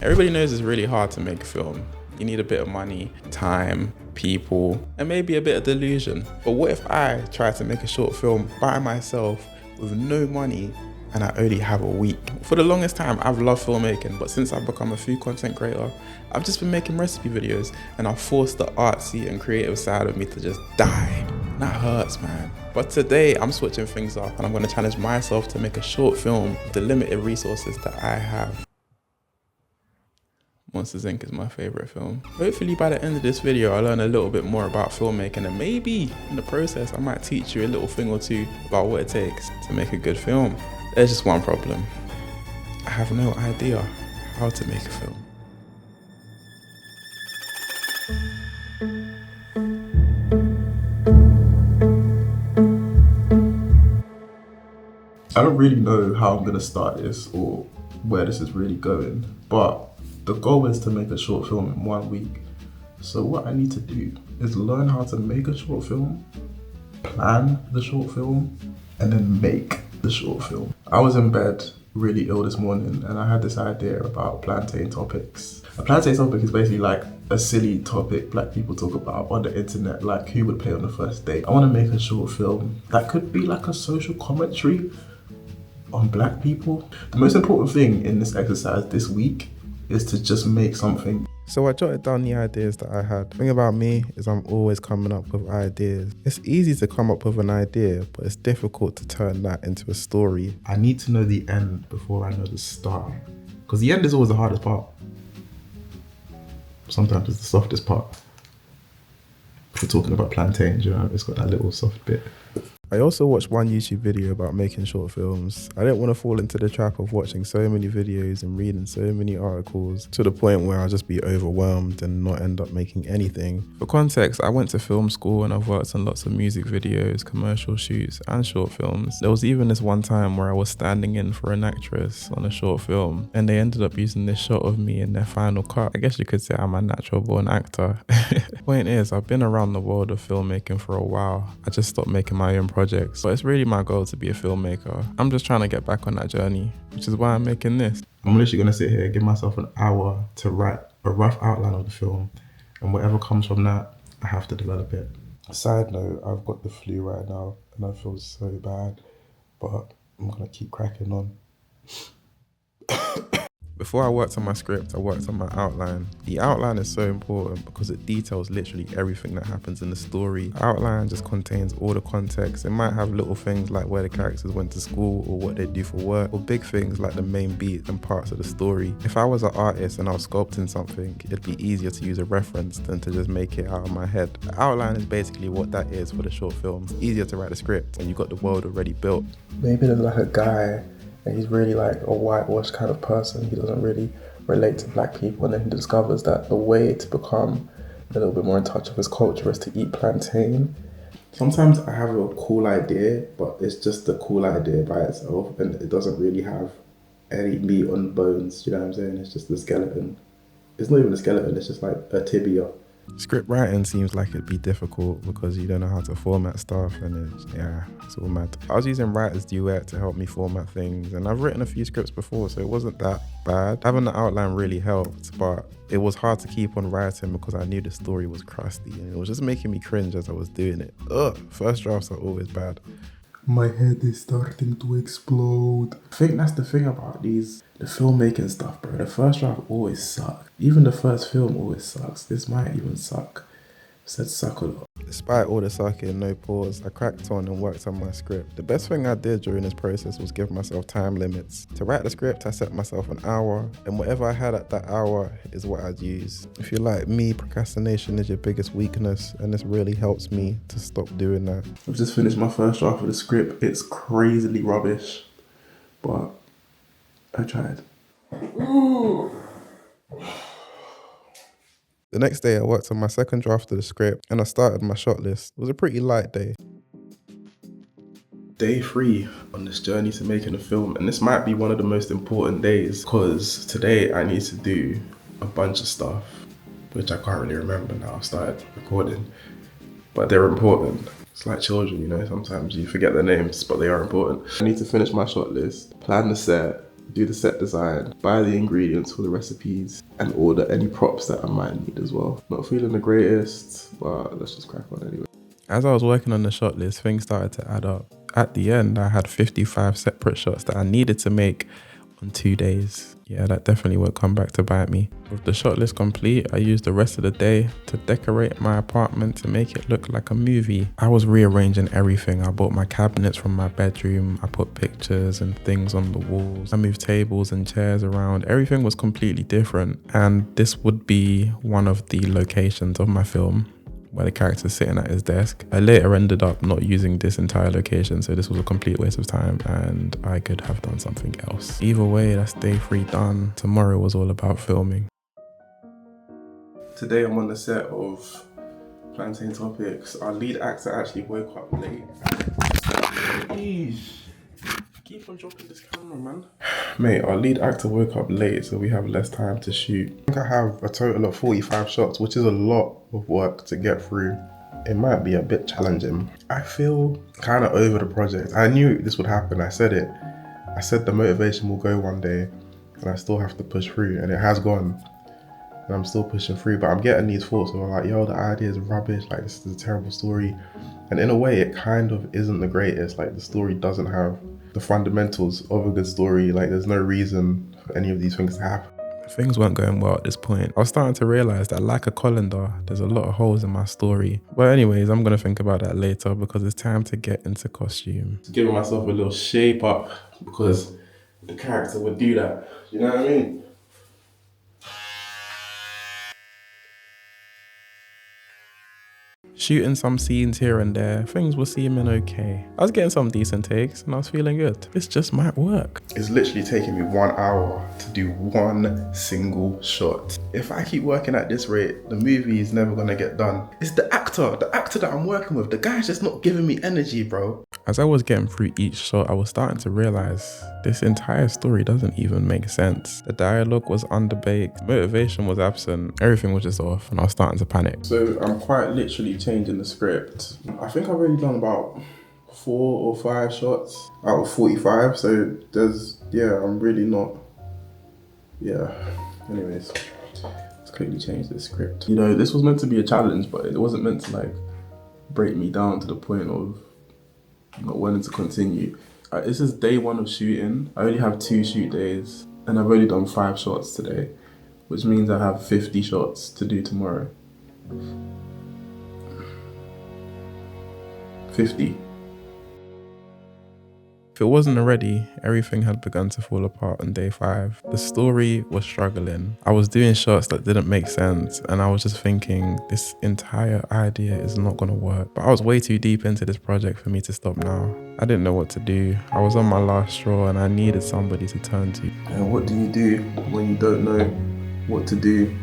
Everybody knows it's really hard to make a film. You need a bit of money, time, people, and maybe a bit of delusion. But what if I try to make a short film by myself with no money and I only have a week? For the longest time, I've loved filmmaking, but since I've become a food content creator, I've just been making recipe videos and I've forced the artsy and creative side of me to just die. And that hurts, man. But today, I'm switching things up and I'm gonna challenge myself to make a short film with the limited resources that I have. Monsters Inc. is my favorite film. Hopefully by the end of this video, I'll learn a little bit more about filmmaking, and maybe in the process, I might teach you a little thing or two about what it takes to make a good film. There's just one problem. I have no idea how to make a film. I don't really know how I'm gonna start this or where this is really going, but the goal is to make a short film in 1 week. So what I need to do is learn how to make a short film, plan the short film, and then make the short film. I was in bed really ill this morning and I had this idea about plantain topics. A plantain topic is basically like a silly topic black people talk about on the internet, like who would play on the first date. I want to make a short film that could be like a social commentary on black people. The most important thing in this exercise this week is to just make something. So I jotted down the ideas that I had. The thing about me is I'm always coming up with ideas. It's easy to come up with an idea, but it's difficult to turn that into a story. I need to know the end before I know the start, because the end is always the hardest part. Sometimes it's the softest part. If we're talking about plantains, you know, it's got that little soft bit. I also watched one YouTube video about making short films. I didn't want to fall into the trap of watching so many videos and reading so many articles to the point where I'll just be overwhelmed and not end up making anything. For context, I went to film school and I've worked on lots of music videos, commercial shoots and short films. There was even this one time where I was standing in for an actress on a short film and they ended up using this shot of me in their final cut. I guess you could say I'm a natural born actor. Point is, I've been around the world of filmmaking for a while. I just stopped making my own projects, but it's really my goal to be a filmmaker. I'm just trying to get back on that journey, which is why I'm making this. I'm literally gonna sit here and give myself an hour to write a rough outline of the film, and whatever comes from that, I have to develop it. Side note, I've got the flu right now and I feel so bad, but I'm gonna keep cracking on. Before I worked on my script, I worked on my outline. The outline is so important because it details literally everything that happens in the story. The outline just contains all the context. It might have little things like where the characters went to school or what they do for work, or big things like the main beat and parts of the story. If I was an artist and I was sculpting something, it'd be easier to use a reference than to just make it out of my head. The outline is basically what that is for the short film. It's easier to write a script and you've got the world already built. Maybe there's like a guy and he's really like a whitewashed kind of person. He doesn't really relate to black people, and then he discovers that the way to become a little bit more in touch with his culture is to eat plantain. Sometimes I have a cool idea, but it's just a cool idea by itself and it doesn't really have any meat on the bones, you know what I'm saying? It's just the skeleton. It's not even a skeleton, it's just like a tibia. Script writing seems like it'd be difficult because you don't know how to format stuff, and it's all mad. I was using Writer's Duet to help me format things, and I've written a few scripts before, so it wasn't that bad. Having the outline really helped, but it was hard to keep on writing because I knew the story was crusty and it was just making me cringe as I was doing it. First drafts are always bad. My head is starting to explode. I think that's the thing about the filmmaking stuff, bro. The first draft always sucks. Even the first film always sucks. This might even suck. I said suck a lot. Despite all the sucking, no pause, I cracked on and worked on my script. The best thing I did during this process was give myself time limits. To write the script, I set myself an hour, and whatever I had at that hour is what I'd use. If you're like me, procrastination is your biggest weakness, and this really helps me to stop doing that. I've just finished my first draft of the script. It's crazily rubbish, but I tried. Ooh. The next day I worked on my second draft of the script and I started my shot list. It was a pretty light day. Day 3 on this journey to making a film, and this might be one of the most important days because today I need to do a bunch of stuff which I can't really remember now. I've started recording, but they're important. It's like children, you know, sometimes you forget their names, but they are important. I need to finish my shot list, plan the set, do the set design, buy the ingredients for the recipes, and order any props that I might need as well. Not feeling the greatest, but let's just crack on anyway. As I was working on the shot list, things started to add up. At the end, I had 55 separate shots that I needed to make on 2 days. Yeah, that definitely won't come back to bite me. With the shot list complete, I used the rest of the day to decorate my apartment to make it look like a movie. I was rearranging everything. I bought my cabinets from my bedroom. I put pictures and things on the walls. I moved tables and chairs around. Everything was completely different. And this would be one of the locations of my film, where the character's sitting at his desk. I later ended up not using this entire location, so this was a complete waste of time and I could have done something else. Either way, that's day 3 done. Tomorrow was all about filming. Today I'm on the set of Plantain Topics. Our lead actor actually woke up late. Eesh. Keep on dropping this camera, man. Mate, our lead actor woke up late, so we have less time to shoot. I think I have a total of 45 shots, which is a lot of work to get through. It might be a bit challenging. I feel kind of over the project. I knew this would happen, I said it. I said the motivation will go one day, and I still have to push through, and it has gone. And I'm still pushing through, but I'm getting these thoughts of like, yo, the idea is rubbish, like this is a terrible story. And in a way, it kind of isn't the greatest. Like the story doesn't have the fundamentals of a good story. Like there's no reason for any of these things to happen. Things weren't going well at this point. I was starting to realize that like a colander, there's a lot of holes in my story. But anyways, I'm gonna think about that later because it's time to get into costume. Giving myself a little shape up because the character would do that. You know what I mean? Shooting some scenes here and there, things were seeming okay. I was getting some decent takes and I was feeling good. This just might work. It's literally taking me 1 hour to do one single shot. If I keep working at this rate, the movie is never gonna get done. It's the actor that I'm working with. The guy's just not giving me energy, bro. As I was getting through each shot, I was starting to realize this entire story doesn't even make sense. The dialogue was underbaked, motivation was absent, everything was just off, and I was starting to panic. So I'm quite literally changing the script. I think I've already done about 4 or 5 shots out of 45, so I'm really not, anyways, let's quickly change the script. You know, this was meant to be a challenge, but it wasn't meant to like break me down to the point of not wanting to continue. This is day 1 of shooting. I only have 2 shoot days and I've only done 5 shots today, which means I have 50 shots to do tomorrow. 50. If it wasn't already, everything had begun to fall apart on day 5. The story was struggling. I was doing shots that didn't make sense and I was just thinking this entire idea is not gonna work. But I was way too deep into this project for me to stop now. I didn't know what to do. I was on my last straw and I needed somebody to turn to. And what do you do when you don't know what to do?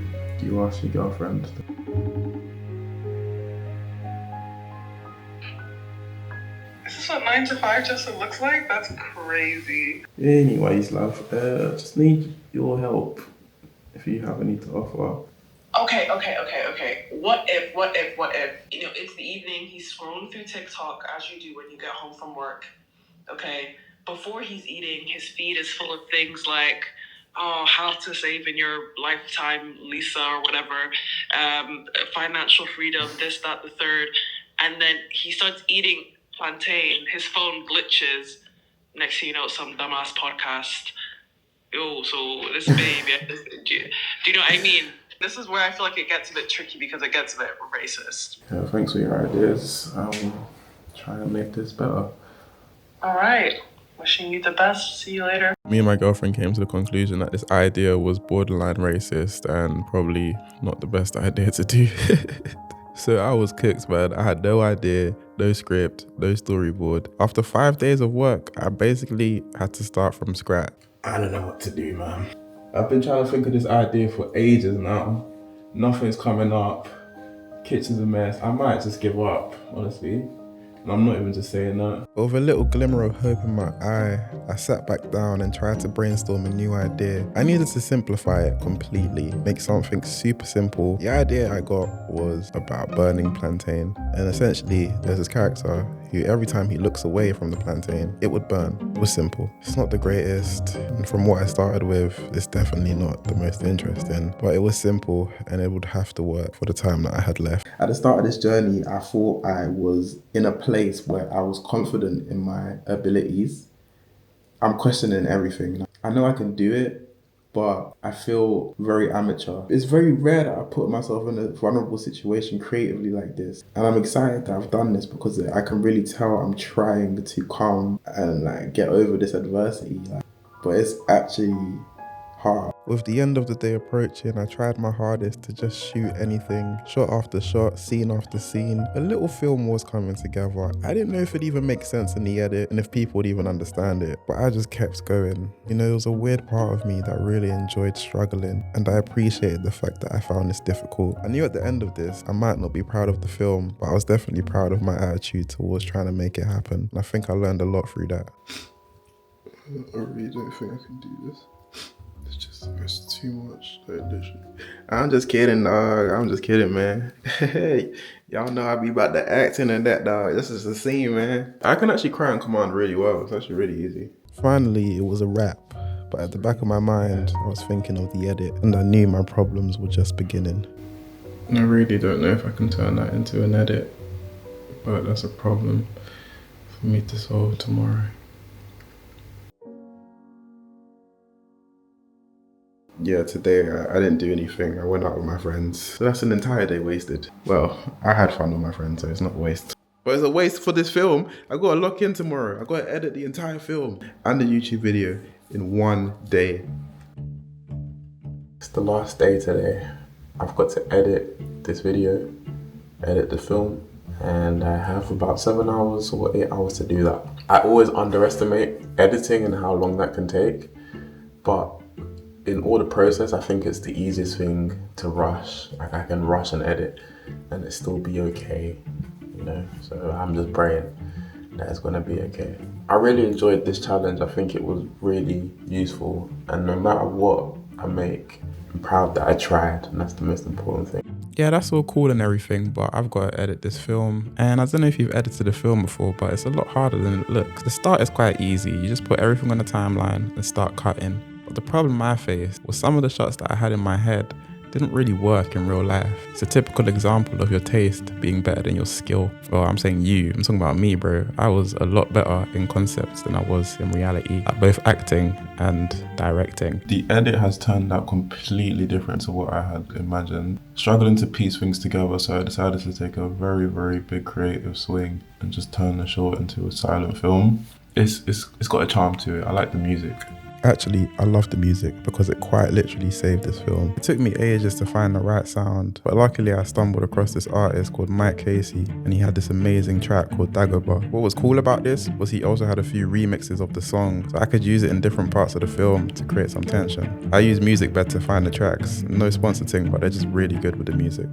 You ask your girlfriend. Is this what 9 to 5 Justin looks like? That's crazy. Anyways, love, just need your help if you have any to offer. Okay. What if? You know, it's the evening, he's scrolling through TikTok as you do when you get home from work. Okay? Before he's eating, his feed is full of things like, how to save in your lifetime, Lisa, or whatever, financial freedom, this, that, the third. And then he starts eating plantain, his phone glitches. Next thing you know, some dumbass podcast. Yo, so this baby, do you know what I mean? This is where I feel like it gets a bit tricky because it gets a bit racist. Yeah, thanks for your ideas. I'll try and make this better. All right. Wishing you the best. See you later. Me and my girlfriend came to the conclusion that this idea was borderline racist and probably not the best idea to do. So I was cooked, man. I had no idea, no script, no storyboard. After 5 days of work, I basically had to start from scratch. I don't know what to do, man. I've been trying to think of this idea for ages now. Nothing's coming up. Kitchen's a mess. I might just give up, honestly. And I'm not even just saying that. With a little glimmer of hope in my eye, I sat back down and tried to brainstorm a new idea. I needed to simplify it completely, make something super simple. The idea I got was about burning plantain. And essentially, there's this character, who every time he looks away from the plantain, it would burn. It was simple. It's not the greatest, and from what I started with, it's definitely not the most interesting, but it was simple and it would have to work for the time that I had left. At the start of this journey, I thought I was in a place where I was confident in my abilities. I'm questioning everything. I know I can do it, but I feel very amateur. It's very rare that I put myself in a vulnerable situation creatively like this. And I'm excited that I've done this because I can really tell I'm trying to calm and like get over this adversity. But it's actually hard. With the end of the day approaching, I tried my hardest to just shoot anything, shot after shot, scene after scene. A little film was coming together. I didn't know if it even makes sense in the edit and if people would even understand it, but I just kept going. You know, there was a weird part of me that really enjoyed struggling, and I appreciated the fact that I found this difficult. I knew at the end of this, I might not be proud of the film, but I was definitely proud of my attitude towards trying to make it happen. And I think I learned a lot through that. I really don't think I can do this. It's too much. I'm just kidding, dog. I'm just kidding, man. Y'all know I be about the acting and that, dog. This is the scene, man. I can actually cry on command really well. It's actually really easy. Finally, it was a wrap. But at the back of my mind, I was thinking of the edit, and I knew my problems were just beginning. I really don't know if I can turn that into an edit, but that's a problem for me to solve tomorrow. Yeah, today I didn't do anything. I went out with my friends. So that's an entire day wasted. Well, I had fun with my friends, so it's not a waste. But it's a waste for this film. I gotta lock in tomorrow. I gotta edit the entire film and the YouTube video in one day. It's the last day today. I've got to edit this video, edit the film, and I have about 7 hours or 8 hours to do that. I always underestimate editing and how long that can take, but in all the process, I think it's the easiest thing to rush. Like I can rush and edit and it still be okay, you know? So I'm just praying that it's gonna be okay. I really enjoyed this challenge. I think it was really useful, and no matter what I make, I'm proud that I tried, and that's the most important thing. Yeah, that's all cool and everything, but I've got to edit this film. And I don't know if you've edited a film before, but it's a lot harder than it looks. The start is quite easy. You just put everything on the timeline and start cutting. But the problem I faced was some of the shots that I had in my head didn't really work in real life. It's a typical example of your taste being better than your skill. Well, I'm saying you, I'm talking about me, bro. I was a lot better in concepts than I was in reality, at both acting and directing. The edit has turned out completely different to what I had imagined. Struggling to piece things together, so I decided to take a very, very big creative swing and just turn the short into a silent film. It's got a charm to it. I like the music. Actually, I love the music because it quite literally saved this film. It took me ages to find the right sound, but luckily I stumbled across this artist called Mike Casey, and he had this amazing track called Dagobah. What was cool about this was he also had a few remixes of the song, so I could use it in different parts of the film to create some tension. I use music bed to find the tracks. No sponsor thing, but they're just really good with the music.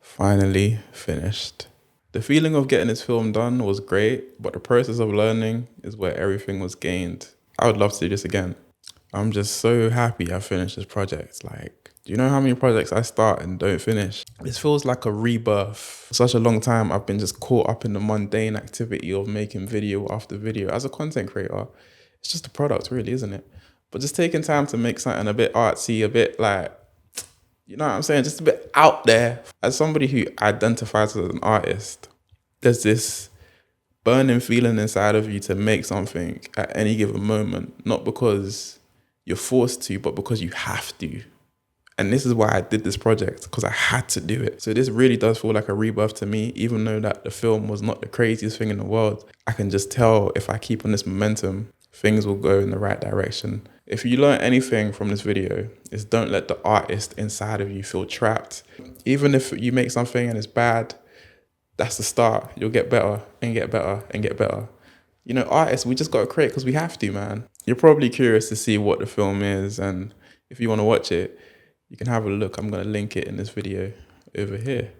Finally finished. The feeling of getting this film done was great, but the process of learning is where everything was gained. I would love to do this again. I'm just so happy I finished this project. Like, do you know how many projects I start and don't finish? This feels like a rebirth. For such a long time, I've been just caught up in the mundane activity of making video after video. As a content creator, it's just a product really, isn't it? But just taking time to make something a bit artsy, a bit like, you know what I'm saying? Just a bit out there. As somebody who identifies as an artist, there's this burning feeling inside of you to make something at any given moment, not because you're forced to, but because you have to. And this is why I did this project, because I had to do it. So this really does feel like a rebirth to me, even though that the film was not the craziest thing in the world. I can just tell if I keep on this momentum, things will go in the right direction. If you learn anything from this video, is don't let the artist inside of you feel trapped. Even if you make something and it's bad, that's the start. You'll get better and get better and get better. You know, artists, we just got to create because we have to, man. You're probably curious to see what the film is, and if you want to watch it, you can have a look. I'm going to link it in this video over here.